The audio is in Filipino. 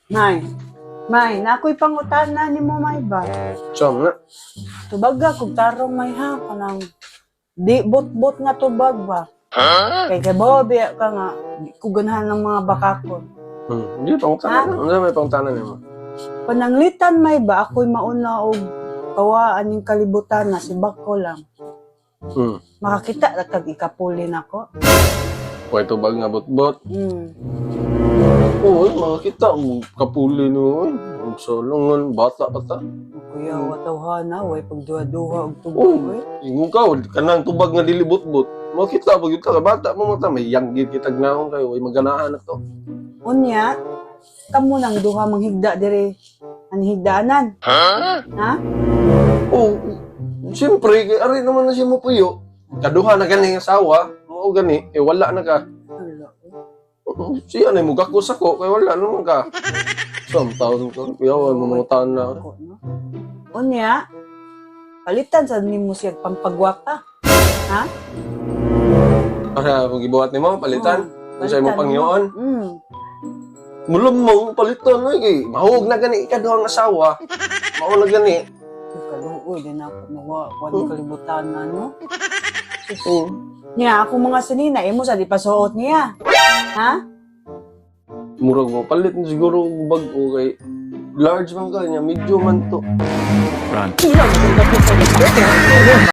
May, nakoy pangutana ni mo may ba? Saan na? Tubaga, kung tarong may ha, kanang di bot-bot nga tubag ba? Kay Bobby ka nga, di ko ganahan ng mga bakakon. Hindi, pangutanan. Ano may pangutanan niya mo? Pananglitan may ba, ako'y mauna og kawaan yung kalibutan na si Bako lang. Makakita na kag ikapulin ako. Pwede tubag nga bot-bot. Oo, makakita. Kapuli no. Ang solongan, bata pa ta. Kuya, watawhana, way pagduha-duha og tubag, Ingon ka, kanang tubag nga dili bot-bot. Makita, pag yun ka, bata mo mata, may yanggit kitag naong kayo, ay maganahan na to. Unya, kamo nang duha manghigda dire ang higdaanan. Ha? Oo, siyempre, ari naman na siya mapuyo. Kaduha na gani asawa, oo gani, wala na ka. Hala. Siya na mo gakos ako, kaya wala naman ka. Some taon ko, kuyawan, mamutaan na. Ako, no? Unya, palitan sa nimo siya pampagwapa. Ha? Para mag-ibuhat ni mo, palitan. Kung sa'yo mo Palitan pangyoon. mo. Mulamang palitan na eh. Mahug na gani ikaduhang asawa. Mahug na gani. Kaluoy din ako mawa kuan kalibutan na no. Oo. Niya ako mga sinina imo sa di pasuot niya. Ha? Murag mo palit na siguro bag-o kay large man ka niya, medyo man to. Sino mo